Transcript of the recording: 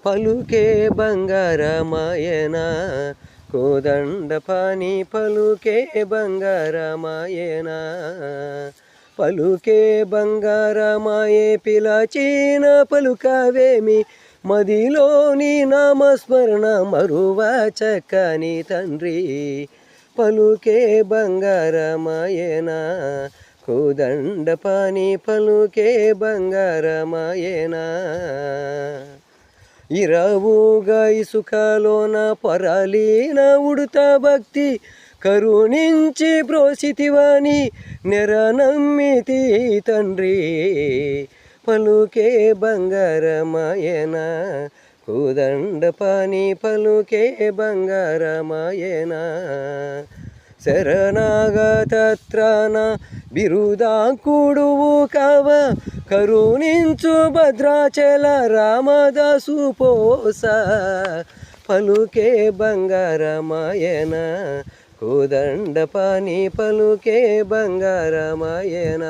పలుకే బంగారమాయన కోదండపాణి పలుకే బంగారమాయన పలుకే బంగారమాయే పిలచిన పలుకవేమి మదిలోని నామస్మరణ మరువ చక్కని తండ్రి పలుకే బంగారమాయన కోదండపాణి పలుకే బంగారమాయన ఇరవుగా ఇసుకలోన పొరలిన ఉడుత భక్తి కరుణించి బ్రోసితివని నెరనమ్మితి తండ్రి పలుకే బంగారమాయన కోదండపాణి పలుకే బంగారమాయన శరణాగతత్రాన బిరుదాంకుడువు కవ కరుణించు భద్రాచల రామదాసు పోస పలుకే బంగారమాయన కోదండపాణి పలుకే బంగారమాయన